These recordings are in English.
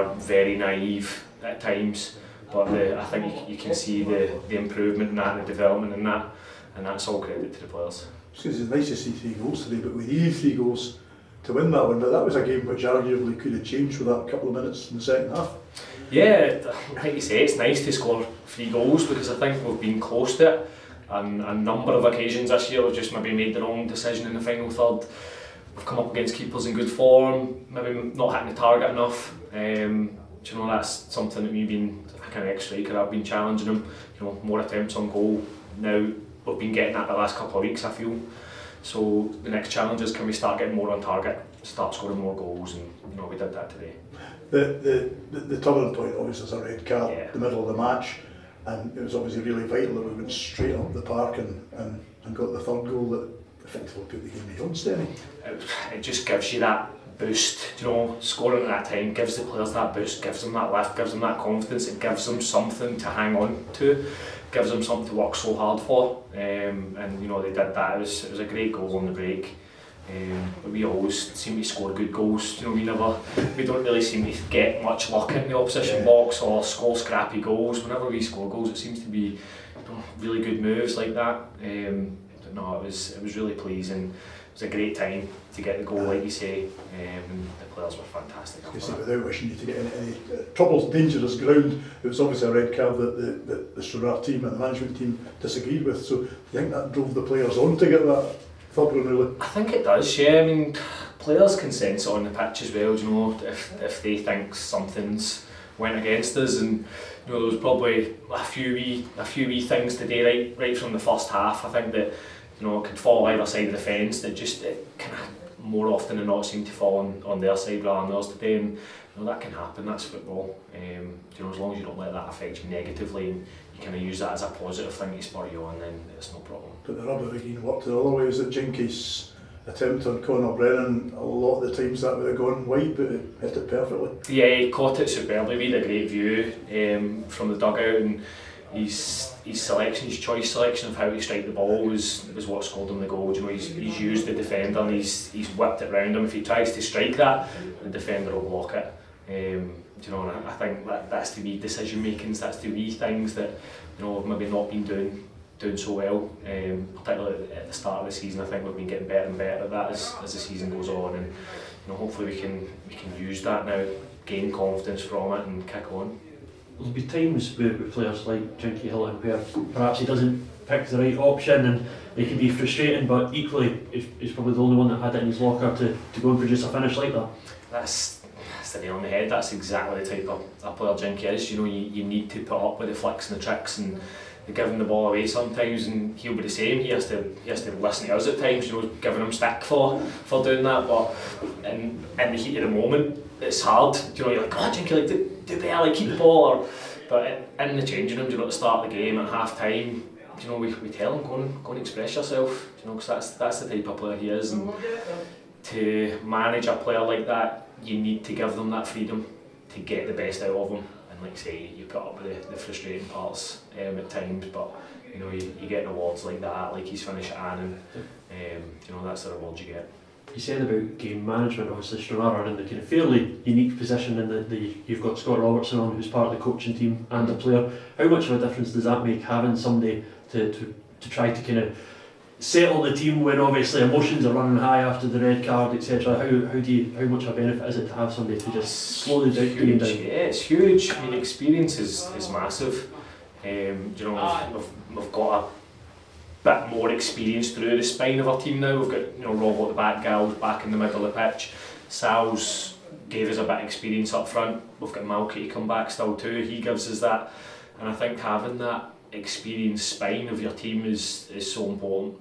are very naive at times, but I think you can see the improvement in that, and the development in that, and that's all credit to the players. It's nice to see 3 goals today, but we needed 3 goals to win that one. But that was a game which arguably could have changed with that couple of minutes in the second half. Yeah, like you say, it's nice to score 3 goals because I think we've been close to it on a number of occasions this year. We've just maybe made the wrong decision in the final third. We've come up against keepers in good form, maybe not hitting the target enough. You know, that's something that we've been, a kind of ex-striker, I've been challenging him. You know, more attempts on goal. Now we've been getting that the last couple of weeks, I feel. So the next challenge is, can we start getting more on target, start scoring more goals, and you know, we did that today. The turning point obviously is a red card, Yeah. the middle of the match, and it was obviously really vital that we went straight up the park and got the third goal that effectively put the game beyond Stenny. It just gives you that boost, you know, scoring at that time gives the players that boost, gives them that lift, gives them that confidence, it gives them something to hang on to, gives them something to work so hard for, and you know, they did that. It was a great goal on the break. But we always seem to score good goals. You know, we don't really seem to get much luck in the opposition box or score scrappy goals. Whenever we score goals, it seems to be, you know, really good moves like that. But no, it was really pleasing. It was a great time to get the goal, like you say, and the players were fantastic. Without wishing you to get into any troubles, dangerous ground, it was obviously a red card that the Stranraer team and the management team disagreed with. So do you think that drove the players on to get that third one really? I think it does, yeah. I mean, players can sense it on the pitch as well, you know, if they think something's went against us, and you know, there was probably a few wee things today right from the first half. I think that, you know, it could fall either side of the fence, that just it kind of more often than not seemed to fall on their side rather than ours today, and you know, that can happen, that's football. You know, as long as you don't let that affect you negatively and you kind of use that as a positive thing to spur you on, then it's no problem. But the rubber again worked the other way. Was it Jinky's attempt on Conor Brennan? A lot of the times that would have gone wide, but it hit it perfectly. Yeah, he caught it superbly. We had a great view from the dugout, and his choice selection of how to strike the ball was what scored him the goal. You know, he's used the defender and he's whipped it round him. If he tries to strike that, the defender will block it. You know, and I think that's the wee decision makings, that's the wee things that, you know, we've maybe not been doing so well. Particularly at the start of the season, I think we've been getting better and better at that as the season goes on, and you know, hopefully we can use that now, gain confidence from it, and kick on. There'll be times with players like Jinky Hilton where perhaps he doesn't pick the right option and it can be frustrating, but equally he's probably the only one that had it in his locker to go and produce a finish like that. That's the nail on the head. That's exactly the type of player Jinky is. You know, you need to put up with the flicks and the tricks and the giving the ball away sometimes, and he'll be the same. He has to listen to us at times, you know, giving him stick for doing that, but in the heat of the moment it's hard. You know, you're like, oh, Jinky, like, do better, like, keep the ball. But in the changing room, you know, at the start of the game, at half time, you know, we tell him, go and express yourself, you know, because that's the type of player he is. And to manage a player like that, you need to give them that freedom to get the best out of them. And like I say, you put up with the frustrating parts at times, but you know, you get awards like that, like he's finished at Annan, you know, that's the reward you get. You said about game management, obviously Stranraer are in the kind of fairly unique position in that you've got Scott Robertson on, who's part of the coaching team and a player. How much of a difference does that make, having somebody to try to kind of settle the team when obviously emotions are running high after the red card, etc.? How much of a benefit is it to have somebody to just slow the game down? Yeah, it's huge. I mean, experience is massive. You know, we've got a bit more experience through the spine of our team now. We've got, you know, Rob at the back, Gal's back in the middle of the pitch. Sal's gave us a bit of experience up front. We've got Malky to come back still too. He gives us that, and I think having that experienced spine of your team is so important.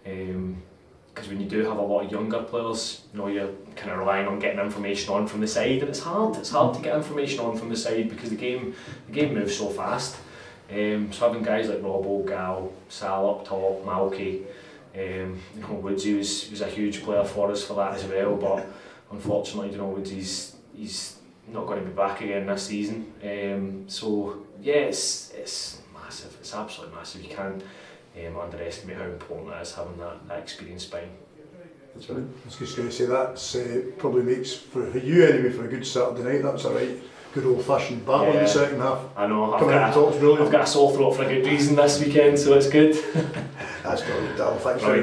Because when you do have a lot of younger players, you know, you're kind of relying on getting information on from the side, and it's hard to get information on from the side because the game moves so fast. So having guys like Robbo, Gal, Sal up top, Malky, you know, Woodsy was a huge player for us for that as well, but unfortunately, you know, Woodsy's he's not going to be back again this season. So yeah, it's massive, it's absolutely massive. You can't underestimate how important it is having that experienced spine. That's right. I was just going to say that's probably makes, for you anyway, for a good Saturday night, that's alright. good old-fashioned battle in Yeah. the second half. I know, Coming out the top's brilliant. I've got a sore throat for a good reason this weekend, so it's good. That's brilliant, Daryll. Thanks Right. very